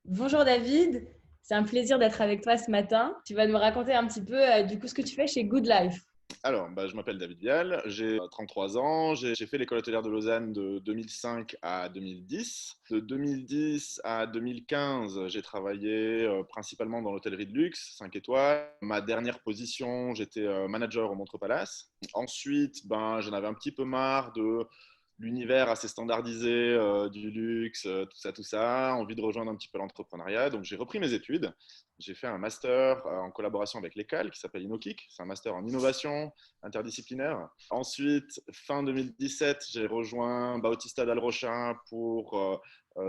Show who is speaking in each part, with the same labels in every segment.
Speaker 1: Bonjour David, c'est un plaisir d'être avec toi ce matin. Tu vas nous raconter un petit peu du coup ce que tu fais chez Good Life.
Speaker 2: Alors, je m'appelle David Vial, j'ai 33 ans, j'ai fait l'école hôtelière de Lausanne de 2005 à 2010. De 2010 à 2015, j'ai travaillé principalement dans l'hôtellerie de luxe, 5 étoiles. Ma dernière position, j'étais manager au Montre Palace. Ensuite, j'en avais un petit peu marre de l'univers assez standardisé du luxe, tout ça, envie de rejoindre un petit peu l'entrepreneuriat. Donc, j'ai repris mes études. J'ai fait un master en collaboration avec l'ECAL qui s'appelle InnoKick. C'est un master en innovation interdisciplinaire. Ensuite, fin 2017, j'ai rejoint Bautista d'Alrochin pour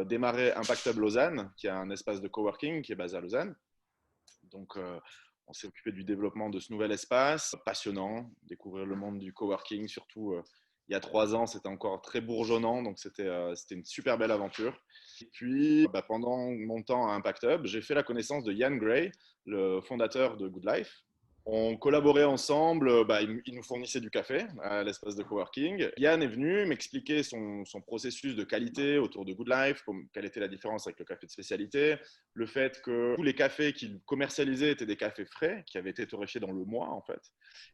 Speaker 2: démarrer Impact Hub Lausanne, qui est un espace de coworking qui est basé à Lausanne. Donc, on s'est occupé du développement de ce nouvel espace. Passionnant, découvrir le monde du coworking, surtout il y a 3 ans, c'était encore très bourgeonnant, donc c'était une super belle aventure. Et puis, pendant mon temps à Impact Hub, j'ai fait la connaissance de Ian Gray, le fondateur de Good Life. On collaborait ensemble, il nous fournissait du café à l'espace de coworking. Yann est venu m'expliquer son processus de qualité autour de Good Life, quelle était la différence avec le café de spécialité, le fait que tous les cafés qu'il commercialisait étaient des cafés frais, qui avaient été torréfiés dans le mois en fait.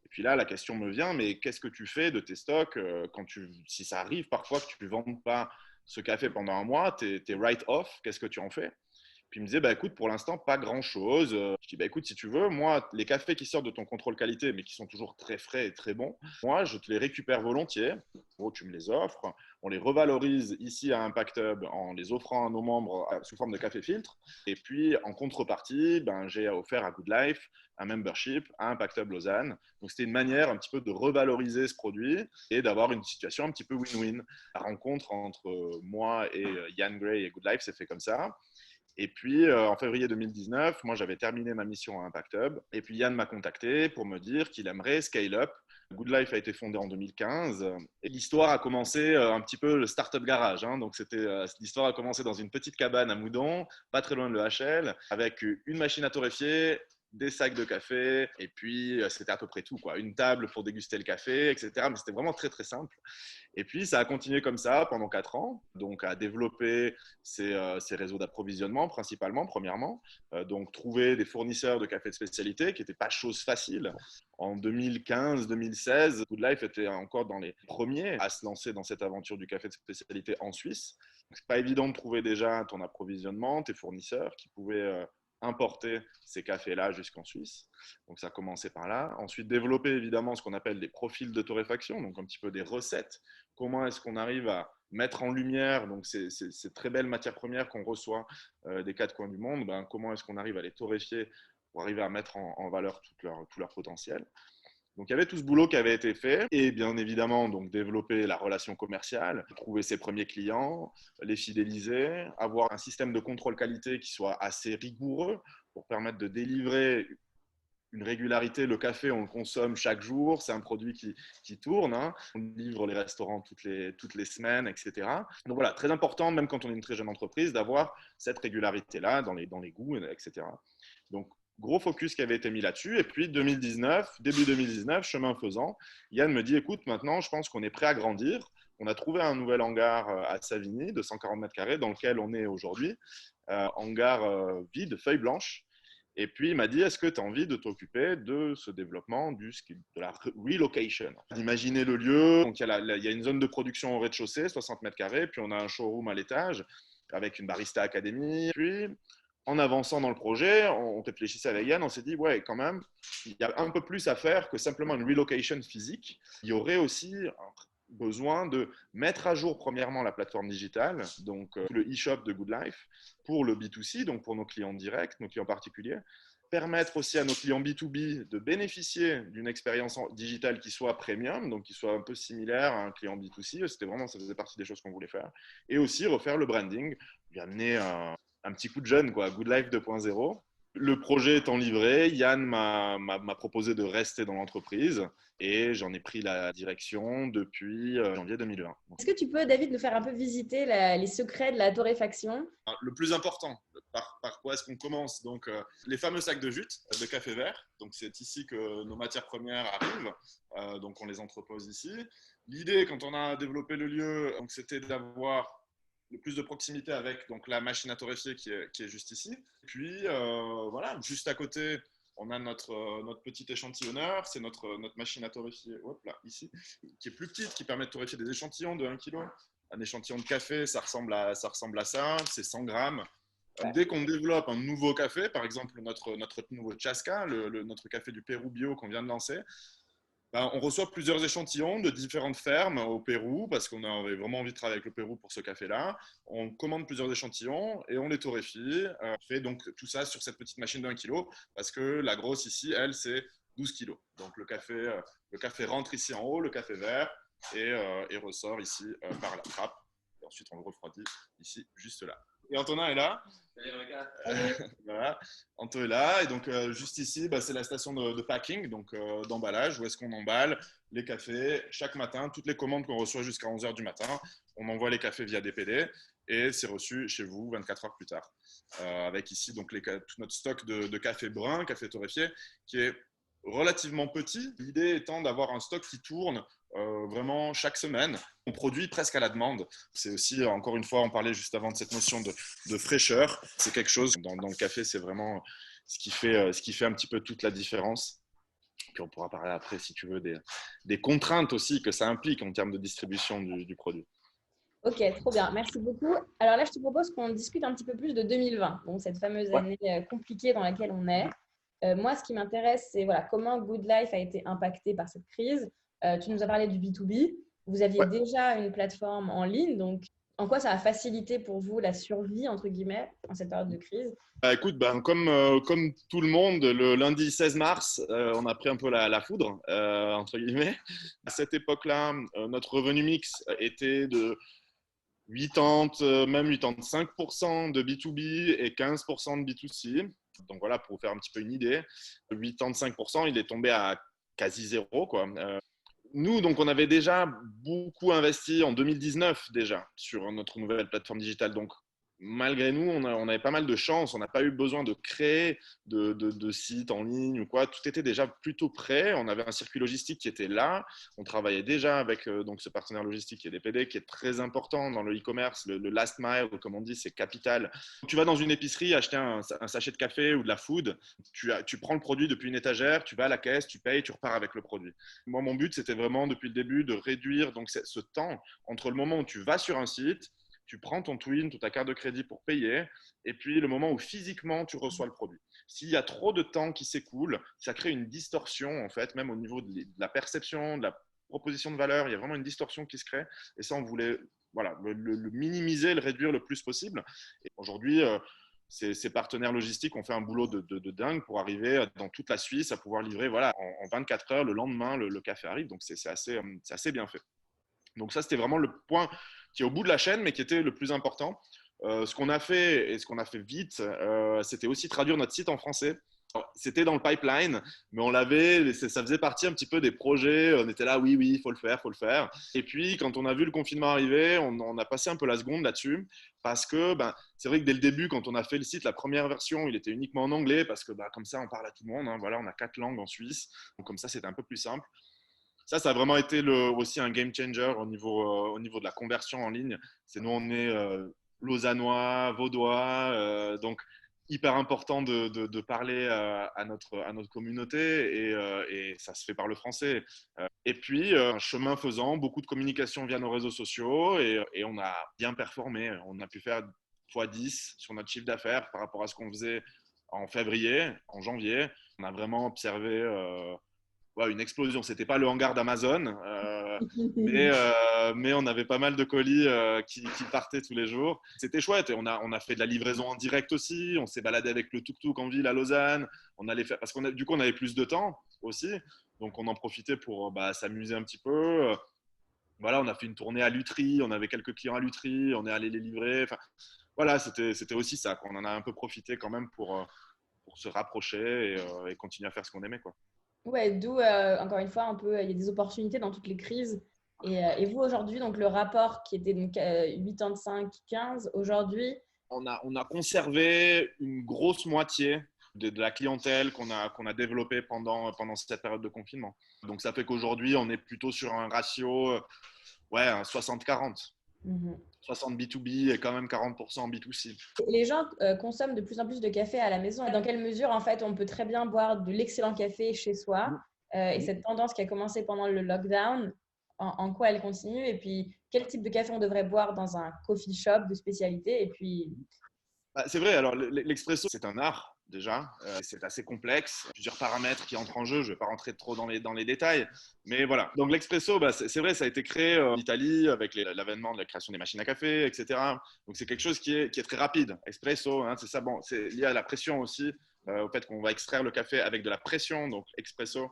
Speaker 2: Et puis là, la question me vient, mais qu'est-ce que tu fais de tes stocks si ça arrive parfois que tu ne vendes pas ce café pendant un mois, t'es write-off, qu'est-ce que tu en fais? Puis il me disait, écoute, pour l'instant, pas grand-chose. Je dis, écoute, si tu veux, moi, les cafés qui sortent de ton contrôle qualité, mais qui sont toujours très frais et très bons, moi, je te les récupère volontiers. En gros, tu me les offres. On les revalorise ici à Impact Hub en les offrant à nos membres sous forme de café filtre. Et puis, en contrepartie, j'ai offert à Good Life un membership à Impact Hub Lausanne. Donc, c'était une manière un petit peu de revaloriser ce produit et d'avoir une situation un petit peu win-win. La rencontre entre moi et Ian Gray et Good Life s'est fait comme ça. Et puis, en février 2019, moi, j'avais terminé ma mission à Impact Hub. Et puis, Yann m'a contacté pour me dire qu'il aimerait scale up. Good Life a été fondé en 2015. Et l'histoire a commencé un petit peu le startup garage. Donc, l'histoire a commencé dans une petite cabane à Moudon, pas très loin de l'EHL, avec une machine à torréfier, des sacs de café, et puis c'était à peu près tout, quoi. Une table pour déguster le café, etc. Mais c'était vraiment très, très simple. Et puis, ça a continué comme ça pendant 4 ans, donc à développer ces réseaux d'approvisionnement principalement, premièrement. Donc, trouver des fournisseurs de café de spécialité qui n'était pas chose facile. En 2015-2016, Good Life était encore dans les premiers à se lancer dans cette aventure du café de spécialité en Suisse. C'est pas évident de trouver déjà ton approvisionnement, tes fournisseurs qui pouvaient importer ces cafés-là jusqu'en Suisse. Donc ça a commencé par là. Ensuite, développer évidemment ce qu'on appelle des profils de torréfaction, donc un petit peu des recettes. Comment est-ce qu'on arrive à mettre en lumière donc ces très belles matières premières qu'on reçoit des quatre coins du monde, comment est-ce qu'on arrive à les torréfier pour arriver à mettre en valeur tout leur potentiel. Donc il y avait tout ce boulot qui avait été fait et bien évidemment donc développer la relation commerciale, trouver ses premiers clients, les fidéliser, avoir un système de contrôle qualité qui soit assez rigoureux pour permettre de délivrer une régularité. Le café, on le consomme chaque jour. C'est un produit qui tourne. On livre les restaurants toutes les semaines, etc. Donc voilà, très important, même quand on est une très jeune entreprise, d'avoir cette régularité-là dans les goûts, etc. Donc, gros focus qui avait été mis là-dessus. Et puis, début 2019, chemin faisant, Yann me dit, écoute, maintenant, je pense qu'on est prêt à grandir. On a trouvé un nouvel hangar à Savigny de 140 mètres carrés dans lequel on est aujourd'hui. Hangar vide, feuille blanche. Et puis, il m'a dit, est-ce que tu as envie de t'occuper de ce développement de la relocation? Imaginez le lieu. Donc, il y a une zone de production au rez-de-chaussée, 60 mètres carrés, puis on a un showroom à l'étage avec une barista académie. Puis, en avançant dans le projet, on réfléchissait avec Yann, on s'est dit, ouais, quand même, il y a un peu plus à faire que simplement une relocation physique. Il y aurait aussi besoin de mettre à jour premièrement la plateforme digitale, donc le e-shop de Good Life, pour le B2C, donc pour nos clients directs, nos clients particuliers, permettre aussi à nos clients B2B de bénéficier d'une expérience digitale qui soit premium, donc qui soit un peu similaire à un client B2C. C'était vraiment, ça faisait partie des choses qu'on voulait faire. Et aussi refaire le branding, lui amener un petit coup de jeune, quoi, Good Life 2.0. Le projet étant livré, Yann m'a proposé de rester dans l'entreprise et j'en ai pris la direction depuis janvier 2020.
Speaker 1: Est-ce que tu peux, David, nous faire un peu visiter les secrets de la torréfaction?
Speaker 2: Le plus important, par quoi est-ce qu'on commence? Donc, les fameux sacs de jute de café vert. Donc, c'est ici que nos matières premières arrivent. Donc, on les entrepose ici. L'idée, quand on a développé le lieu, c'était d'avoir le plus de proximité avec donc, la machine à torréfier qui est juste ici. Puis voilà, juste à côté, on a notre petit échantillonneur, c'est notre machine à torréfier, hop là, ici, qui est plus petite, qui permet de torréfier des échantillons de 1 kg. Un échantillon de café, ça ressemble à ça, c'est 100 grammes.
Speaker 1: Ouais.
Speaker 2: Dès qu'on développe un nouveau café, par exemple notre nouveau Chasca, notre café du Pérou bio qu'on vient de lancer, ben, on reçoit plusieurs échantillons de différentes fermes au Pérou, parce qu'on avait vraiment envie de travailler avec le Pérou pour ce café-là. On commande plusieurs échantillons et on les torréfie. On fait donc tout ça sur cette petite machine d'1 kg, parce que la grosse ici, elle, c'est 12 kilos. Donc le café rentre ici en haut, le café vert, et ressort ici par la trappe. Et ensuite, on le refroidit ici, juste là. Et Antonin est là. Voilà. Anto est là. Et donc, juste ici, bah, c'est la station de packing, donc d'emballage, où est-ce qu'on emballe les cafés chaque matin. Toutes les commandes qu'on reçoit jusqu'à 11 h du matin, on envoie les cafés via DPD et c'est reçu chez vous 24 heures plus tard. Avec ici donc tout notre stock de café brun, café torréfié, qui est relativement petit. L'idée étant d'avoir un stock qui tourne vraiment chaque semaine. On produit presque à la demande. C'est aussi, encore une fois, on parlait juste avant de cette notion de fraîcheur. C'est quelque chose, dans le café, c'est vraiment ce qui fait un petit peu toute la différence. Puis on pourra parler après, si tu veux, des contraintes aussi que ça implique en termes de distribution du produit.
Speaker 1: Ok, trop bien. Merci beaucoup. Alors là, je te propose qu'on discute un petit peu plus de 2020, donc cette fameuse
Speaker 2: Ouais.
Speaker 1: année compliquée dans laquelle on est. Moi, ce qui m'intéresse, c'est voilà, comment Good Life a été impacté par cette crise. Tu nous as parlé du B2B. Vous aviez
Speaker 2: Ouais.
Speaker 1: déjà une plateforme en ligne, donc en quoi ça a facilité pour vous la survie, entre guillemets, en cette période de crise?
Speaker 2: Bah, écoute, comme tout le monde, le lundi 16 mars, on a pris un peu la foudre, entre guillemets. À cette époque-là, notre revenu mix était de 80, même 85% de B2B et 15% de B2C. Donc voilà, pour vous faire un petit peu une idée, 85%, il est tombé à quasi zéro, quoi. Nous, donc, on avait déjà beaucoup investi en 2019 déjà sur notre nouvelle plateforme digitale. Donc, malgré nous, on avait pas mal de chance. On n'a pas eu besoin de créer de sites en ligne ou quoi. Tout était déjà plutôt prêt. On avait un circuit logistique qui était là. On travaillait déjà avec donc ce partenaire logistique qui est DPD, qui est très important dans le e-commerce. Le last mile, comme on dit, c'est capital. Tu vas dans une épicerie acheter un sachet de café ou de la food. Tu prends le produit depuis une étagère, tu vas à la caisse, tu payes, tu repars avec le produit. Moi, mon but, c'était vraiment depuis le début de réduire donc, ce temps entre le moment où tu vas sur un site, tu prends ton Twin ou ta carte de crédit pour payer, et puis le moment où physiquement tu reçois le produit. S'il y a trop de temps qui s'écoule, ça crée une distorsion, en fait, même au niveau de la perception, de la proposition de valeur, il y a vraiment une distorsion qui se crée, et ça, on voulait voilà, le minimiser, le réduire le plus possible. Et aujourd'hui, ces partenaires logistiques ont fait un boulot de dingue pour arriver dans toute la Suisse à pouvoir livrer voilà, en 24 heures, le lendemain, le café arrive. Donc, c'est assez bien fait. Donc, ça, c'était vraiment le point qui est au bout de la chaîne, mais qui était le plus important. Ce qu'on a fait, et ce qu'on a fait vite, c'était aussi traduire notre site en français. C'était dans le pipeline, mais on l'avait, ça faisait partie un petit peu des projets. On était là, oui, il faut le faire, il faut le faire. Et puis, quand on a vu le confinement arriver, on a passé un peu la seconde là-dessus, parce que c'est vrai que dès le début, quand on a fait le site, la première version, il était uniquement en anglais, parce que comme ça, on parle à tout le monde. Hein. Voilà, on a 4 langues en Suisse, donc comme ça, c'était un peu plus simple. Ça a vraiment été aussi un game changer au niveau de la conversion en ligne. Nous, on est lausannois, vaudois, donc hyper important de parler à notre communauté et ça se fait par le français. Et puis, chemin faisant, beaucoup de communication via nos réseaux sociaux et on a bien performé. On a pu faire x10 sur notre chiffre d'affaires par rapport à ce qu'on faisait en février, en janvier. On a vraiment observé une explosion. C'était pas le hangar d'Amazon, mais on avait pas mal de colis qui partaient tous les jours. C'était chouette. Et on a fait de la livraison en direct aussi. On s'est baladé avec le tuk-tuk en ville à Lausanne. On allait faire parce du coup on avait plus de temps aussi, donc on en profitait pour s'amuser un petit peu. Voilà, on a fait une tournée à Lutry. On avait quelques clients à Lutry. On est allé les livrer. Enfin, voilà, c'était aussi ça. On en a un peu profité quand même pour se rapprocher et continuer à faire ce qu'on aimait, quoi.
Speaker 1: Ouais, d'où, encore une fois, un peu, il y a des opportunités dans toutes les crises. Et vous, aujourd'hui, donc le rapport qui était donc 85-15, aujourd'hui,
Speaker 2: On a conservé une grosse moitié de la clientèle qu'on a développée pendant cette période de confinement. Donc, ça fait qu'aujourd'hui, on est plutôt sur un ratio, un 60-40.
Speaker 1: Mhm.
Speaker 2: 60 B2B et quand même 40% B2C.
Speaker 1: Les gens consomment de plus en plus de café à la maison. Dans quelle mesure, en fait, on peut très bien boire de l'excellent café chez soi et cette tendance qui a commencé pendant le lockdown, en quoi elle continue et puis quel type de café on devrait boire dans un coffee shop de spécialité et puis
Speaker 2: Bah, c'est vrai, alors l'expresso, c'est un art déjà, c'est assez complexe, plusieurs paramètres qui entrent en jeu, je ne vais pas rentrer trop dans les détails, mais voilà. Donc l'expresso, bah, c'est vrai, ça a été créé en Italie avec l'avènement de la création des machines à café, etc. Donc c'est quelque chose qui est très rapide, expresso, hein, c'est ça, bon, c'est lié à la pression aussi, au fait qu'on va extraire le café avec de la pression, donc expresso.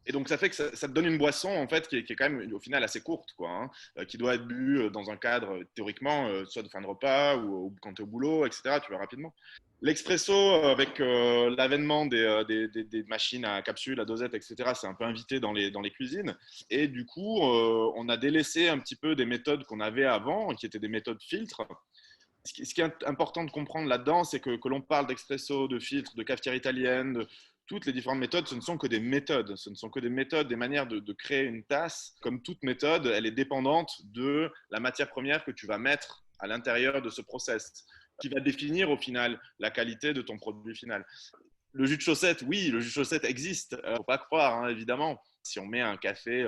Speaker 2: Et donc, ça fait que ça te donne une boisson, en fait, qui est quand même, au final, assez courte, quoi, hein, qui doit être bu dans un cadre, théoriquement, soit de fin de repas ou quand tu es au boulot, etc., tu vas rapidement. L'expresso, avec l'avènement des machines à capsules, à dosettes, etc., c'est un peu invité dans les cuisines. Et du coup, on a délaissé un petit peu des méthodes qu'on avait avant, qui étaient des méthodes filtres. Ce qui est important de comprendre là-dedans, c'est que l'on parle d'expresso, de filtre, de cafetière italienne, de toutes les différentes méthodes, ce ne sont que des méthodes. Ce ne sont que des méthodes, des manières de créer une tasse. Comme toute méthode, elle est dépendante de la matière première que tu vas mettre à l'intérieur de ce process, qui va définir au final la qualité de ton produit final. Le jus de chaussette, oui, le jus de chaussette existe. Faut pas croire, hein, évidemment. Si on met un café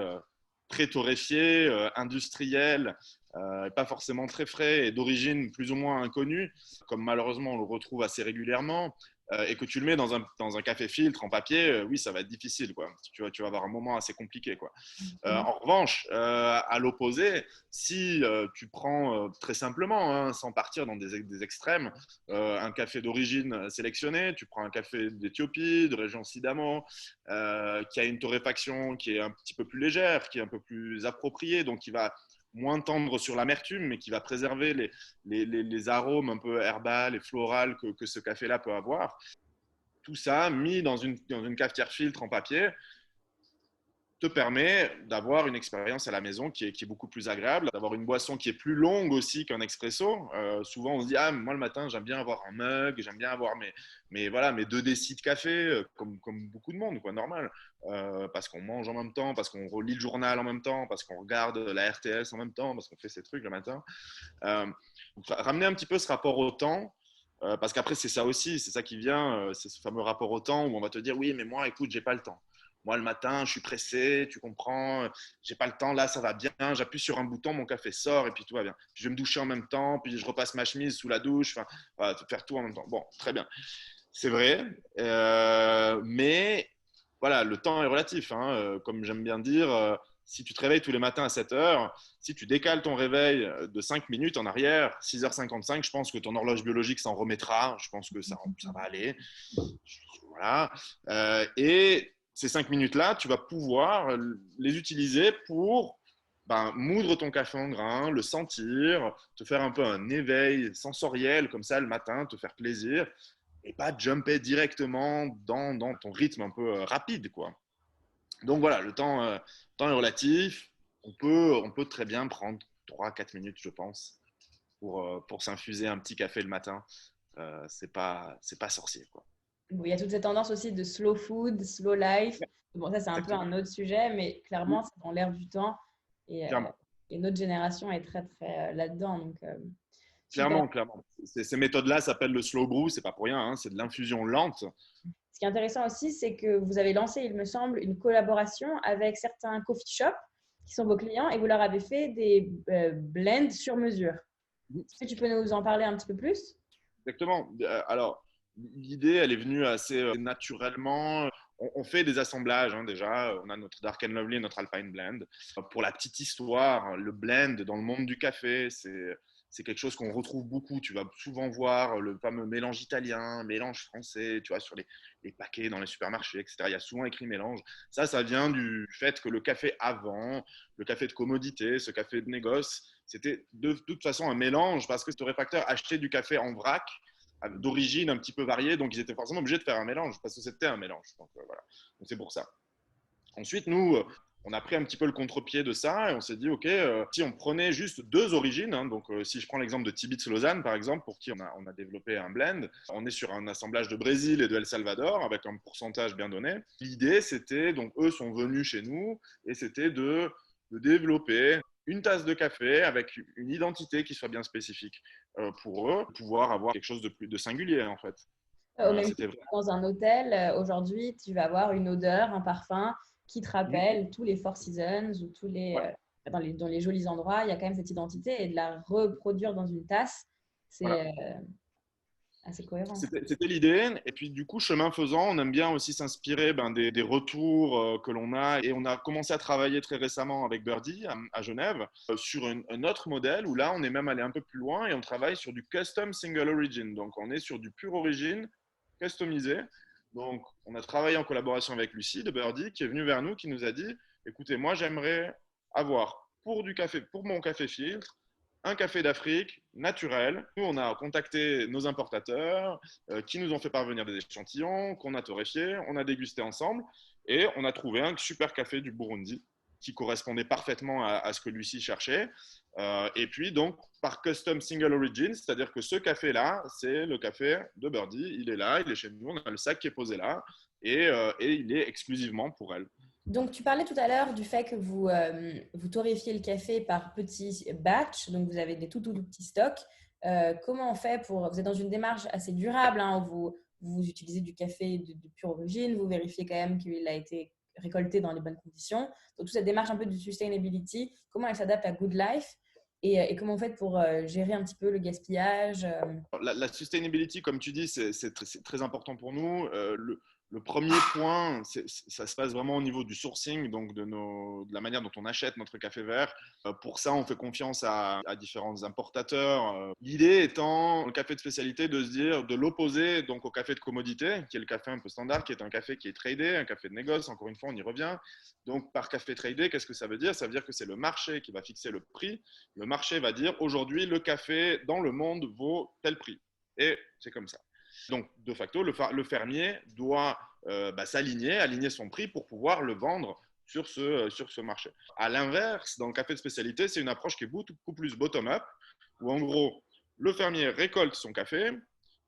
Speaker 2: très torréfié, industriel, pas forcément très frais et d'origine plus ou moins inconnue, comme malheureusement on le retrouve assez régulièrement, et que tu le mets dans un café filtre en papier, oui, ça va être difficile, quoi. Tu vas avoir un moment assez compliqué, quoi. En revanche, à l'opposé, si tu prends très simplement, hein, sans partir dans des extrêmes, un café d'origine sélectionnée, tu prends un café d'Éthiopie, de région Sidamo, qui a une torréfaction qui est un petit peu plus légère, qui est un peu plus appropriée, donc qui va moins tendre sur l'amertume, mais qui va préserver les arômes un peu herbales et florales que ce café-là peut avoir. Tout ça mis dans une cafetière filtre en papier, te permet d'avoir une expérience à la maison qui est beaucoup plus agréable, d'avoir une boisson qui est plus longue aussi qu'un expresso. Souvent, on se dit, ah, moi le matin, j'aime bien avoir un mug, j'aime bien avoir voilà, mes 2 décis de café, comme beaucoup de monde, quoi, normal. Parce qu'on mange en même temps, parce qu'on relit le journal en même temps, parce qu'on regarde la RTS en même temps, parce qu'on fait ces trucs le matin. Euh, Ramener un petit peu ce rapport au temps. Parce qu'après, c'est ça aussi, c'est ça qui vient, c'est ce fameux rapport au temps où on va te dire, oui, mais moi, écoute, j'ai pas le temps. Moi, le matin, je suis pressé, tu comprends, j'ai pas le temps, là, ça va bien, j'appuie sur un bouton, mon café sort et puis tout va bien. Puis je vais me doucher en même temps, puis je repasse ma chemise sous la douche, enfin, voilà, faire tout en même temps. Bon, très bien. C'est vrai, mais voilà, le temps est relatif, hein, comme j'aime bien dire, si tu te réveilles tous les matins à 7 heures, si tu décales ton réveil de 5 minutes en arrière, 6h55, je pense que ton horloge biologique s'en remettra, je pense que ça va aller. Voilà. Et ces 5 minutes-là, tu vas pouvoir les utiliser pour moudre ton café en grains, le sentir, te faire un peu un éveil sensoriel comme ça le matin, te faire plaisir et pas jumper directement dans ton rythme un peu rapide, quoi. Donc voilà, temps est relatif. On peut très bien prendre 3 4 minutes, je pense, pour s'infuser un petit café le matin. C'est pas sorcier, quoi.
Speaker 1: bon, il y a toute cette tendance aussi de slow food, slow life. Bon, ça c'est un peu
Speaker 2: Exactement.
Speaker 1: un autre sujet, mais clairement
Speaker 2: Oui,
Speaker 1: c'est dans l'air du temps
Speaker 2: clairement.
Speaker 1: et notre génération est très très là-dedans. Donc super.
Speaker 2: Clairement, clairement. Ces méthodes-là s'appellent le slow brew, c'est pas pour rien, hein, c'est de l'infusion lente.
Speaker 1: Ce qui est intéressant aussi, c'est que vous avez lancé, il me semble, une collaboration avec certains coffee shops qui sont vos clients et vous leur avez fait des blends sur mesure. Est-ce que tu peux nous en parler un petit peu plus?
Speaker 2: Exactement. Alors, l'idée, elle est venue assez naturellement. On fait des assemblages, hein, déjà. On a notre Dark and Lovely et notre Alpine Blend. Pour la petite histoire, le blend dans le monde du café, c'est quelque chose qu'on retrouve beaucoup. Tu vas souvent voir le fameux mélange italien, mélange français, tu vois, sur les paquets dans les supermarchés, etc. Il y a souvent écrit mélange. Ça vient du fait que le café avant, le café de commodité, ce café de négoce, c'était de toute façon un mélange parce que ce torréfacteur achetait du café en vrac d'origine un petit peu variée, donc ils étaient forcément obligés de faire un mélange parce que c'était un mélange. Donc voilà, donc c'est pour ça. Ensuite, nous, on a pris un petit peu le contre-pied de ça et on s'est dit, OK, si on prenait juste 2 origines, hein, donc si je prends l'exemple de Tibits Lausanne, par exemple, pour qui on a développé un blend, on est sur un assemblage de Brésil et de El Salvador avec un pourcentage bien donné. L'idée, c'était, donc eux sont venus chez nous et c'était de développer une tasse de café avec une identité qui soit bien spécifique pour eux, pouvoir avoir quelque chose de singulier en fait.
Speaker 1: Au même
Speaker 2: C'était
Speaker 1: titre
Speaker 2: vrai.
Speaker 1: que dans un hôtel, aujourd'hui, tu vas avoir une odeur, un parfum qui te rappelle tous les Four Seasons ou tous les,
Speaker 2: Ouais,
Speaker 1: dans les jolis endroits, il y a quand même cette identité et de la reproduire dans une tasse,
Speaker 2: voilà.
Speaker 1: c'est assez cohérent.
Speaker 2: C'était l'idée. Et puis, du coup, chemin faisant, on aime bien aussi s'inspirer des retours que l'on a. Et on a commencé à travailler très récemment avec Birdie à Genève sur un autre modèle où là, on est même allé un peu plus loin et on travaille sur du custom single origin. Donc, on est sur du pure origine customisé. Donc, on a travaillé en collaboration avec Lucie de Birdie qui est venue vers nous, qui nous a dit, écoutez, moi, j'aimerais avoir pour du café, pour mon café filtre, un café d'Afrique naturel. Nous, on a contacté nos importateurs qui nous ont fait parvenir des échantillons qu'on a torréfiés, on a dégusté ensemble et on a trouvé un super café du Burundi qui correspondait parfaitement à ce que Lucie cherchait. Et puis, donc, par custom single origin, c'est-à-dire que ce café-là, c'est le café de Birdie. Il est là, il est chez nous, on a le sac qui est posé là et il est exclusivement pour elle.
Speaker 1: Donc, tu parlais tout à l'heure du fait que vous torréfiez le café par petits batchs, donc vous avez des tout petits stocks. Comment on fait pour... Vous êtes dans une démarche assez durable, hein, où vous utilisez du café de pure origine, vous vérifiez quand même qu'il a été récolté dans les bonnes conditions. Donc, toute cette démarche un peu de sustainability, comment elle s'adapte à Good Life et comment on fait pour gérer un petit peu le gaspillage
Speaker 2: La sustainability, comme tu dis, c'est très important pour nous. Le premier point, ça se passe vraiment au niveau du sourcing, donc de la manière dont on achète notre café vert. Pour ça, on fait confiance à différents importateurs. L'idée étant, le café de spécialité, de se dire, de l'opposer donc au café de commodité, qui est le café un peu standard, qui est un café qui est tradé, un café de négoce, encore une fois, on y revient. Donc, par café tradé, qu'est-ce que ça veut dire? Ça veut dire que c'est le marché qui va fixer le prix. Le marché va dire, aujourd'hui, le café dans le monde vaut tel prix. Et c'est comme ça. Donc, de facto, le fermier doit aligner son prix pour pouvoir le vendre sur ce marché. À l'inverse, dans le café de spécialité, c'est une approche qui est beaucoup plus bottom-up, où en gros, le fermier récolte son café,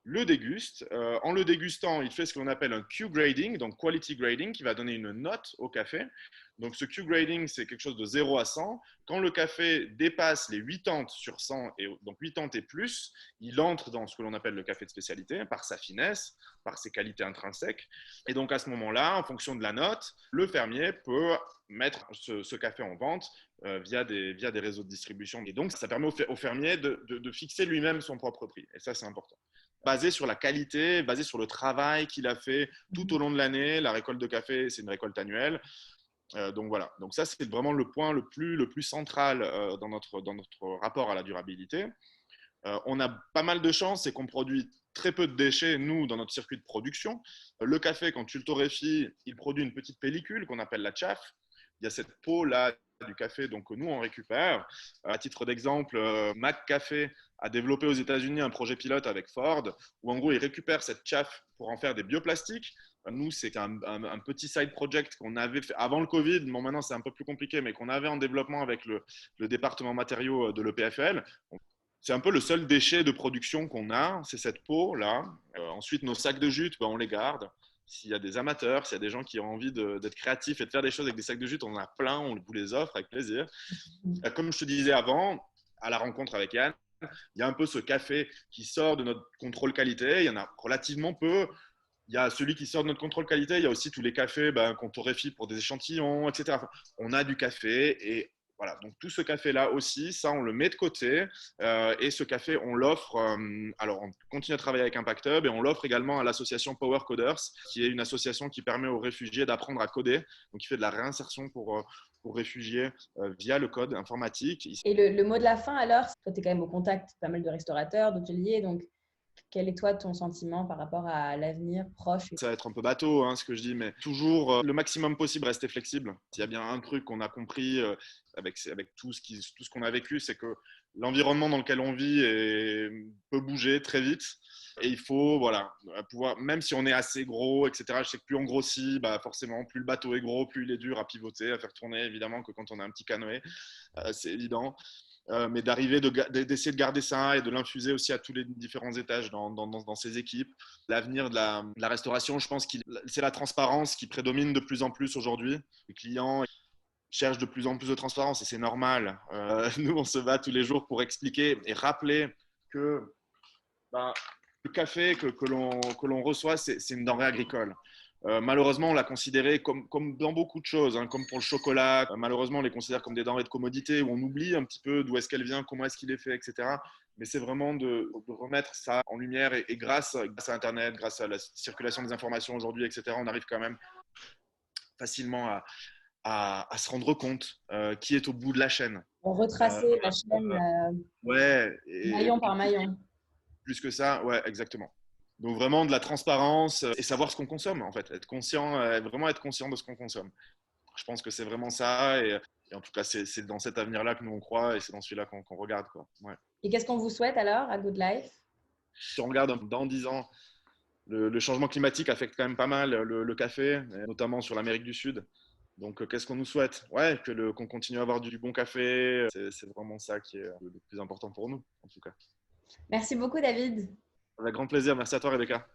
Speaker 2: le déguste. En le dégustant, il fait ce qu'on appelle un Q-grading, donc quality grading, qui va donner une note au café. Donc ce Q-grading, c'est quelque chose de 0 à 100. Quand le café dépasse les 80 sur 100, et donc 80 et plus, il entre dans ce que l'on appelle le café de spécialité, par sa finesse, par ses qualités intrinsèques. Et donc à ce moment-là, en fonction de la note, le fermier peut mettre ce café en vente via des réseaux de distribution. Et donc ça permet au fermier de fixer lui-même son propre prix. Et ça, c'est important, basé sur la qualité, basé sur le travail qu'il a fait tout au long de l'année. La récolte de café, c'est une récolte annuelle. Donc voilà, donc ça c'est vraiment le point le plus central dans notre rapport à la durabilité. On a pas mal de chance, c'est qu'on produit très peu de déchets, nous, dans notre circuit de production. Le café, quand tu le torréfies, il produit une petite pellicule qu'on appelle la chaff. Il y a cette peau-là du café donc, que nous, on récupère. À titre d'exemple, Mac Café a développé aux États-Unis un projet pilote avec Ford, où en gros, ils récupèrent cette chaff pour en faire des bioplastiques. Nous, c'est un petit side project qu'on avait fait avant le Covid. Bon, maintenant, c'est un peu plus compliqué, mais qu'on avait en développement avec le département matériaux de l'EPFL. C'est un peu le seul déchet de production qu'on a, c'est cette peau-là. Ensuite, nos sacs de jute, on les garde. S'il y a des amateurs, s'il y a des gens qui ont envie d'être créatifs et de faire des choses avec des sacs de jute, on en a plein, on vous les offre avec plaisir. Comme je te disais avant, à la rencontre avec Yann, il y a un peu ce café qui sort de notre contrôle qualité. Il y en a relativement peu. Il y a celui qui sort de notre contrôle qualité. Il y a aussi tous les cafés qu'on torréfie pour des échantillons, etc. Enfin, on a du café et voilà, donc tout ce café-là aussi, ça, on le met de côté et ce café, on l'offre. Alors, on continue à travailler avec Impact Hub et on l'offre également à l'association Power Coders, qui est une association qui permet aux réfugiés d'apprendre à coder, donc qui fait de la réinsertion pour réfugiés via le code informatique.
Speaker 1: Et le mot de la fin, alors, toi, tu es quand même au contact de pas mal de restaurateurs, d'hôteliers, donc quel est toi ton sentiment par rapport à l'avenir proche?
Speaker 2: Ça va être un peu bateau ce que je dis, mais toujours le maximum possible rester flexible. S'il y a bien un truc qu'on a compris avec tout ce qu'on a vécu, c'est que l'environnement dans lequel on vit peut bouger très vite. Et il faut voilà, pouvoir, même si on est assez gros, etc., je sais que plus on grossit, forcément, plus le bateau est gros, plus il est dur à pivoter, à faire tourner, évidemment, que quand on a un petit canoë, c'est évident. Mais d'essayer de garder ça et de l'infuser aussi à tous les différents étages dans ces équipes. L'avenir de la restauration, je pense que c'est la transparence qui prédomine de plus en plus aujourd'hui. Les clients cherchent de plus en plus de transparence et c'est normal. Nous, on se bat tous les jours pour expliquer et rappeler que ben, le café que l'on reçoit, c'est une denrée agricole. Malheureusement, on l'a considéré comme dans beaucoup de choses, hein, comme pour le chocolat. Malheureusement, on les considère comme des denrées de commodité où on oublie un petit peu d'où est-ce qu'elle vient, comment est-ce qu'il est fait, etc. Mais c'est vraiment de remettre ça en lumière et grâce à Internet, grâce à la circulation des informations aujourd'hui, etc., on arrive quand même facilement à se rendre compte qui est au bout de la chaîne.
Speaker 1: Retracer la chaîne
Speaker 2: Ouais,
Speaker 1: maillon par maillon.
Speaker 2: plus que ça, ouais, exactement. Donc vraiment de la transparence et savoir ce qu'on consomme en fait, être conscient, vraiment être conscient de ce qu'on consomme. Je pense que c'est vraiment ça et en tout cas c'est dans cet avenir-là que nous on croit et c'est dans celui-là qu'on regarde quoi. Ouais.
Speaker 1: Et qu'est-ce qu'on vous souhaite alors à Good Life?
Speaker 2: Si on regarde dans 10 ans, le changement climatique affecte quand même pas mal le café, notamment sur l'Amérique du Sud. Donc qu'est-ce qu'on nous souhaite? Ouais, qu'on continue à avoir du bon café, c'est vraiment ça qui est le plus important pour nous en tout cas.
Speaker 1: Merci beaucoup David.
Speaker 2: Avec grand plaisir, merci à toi Rebecca.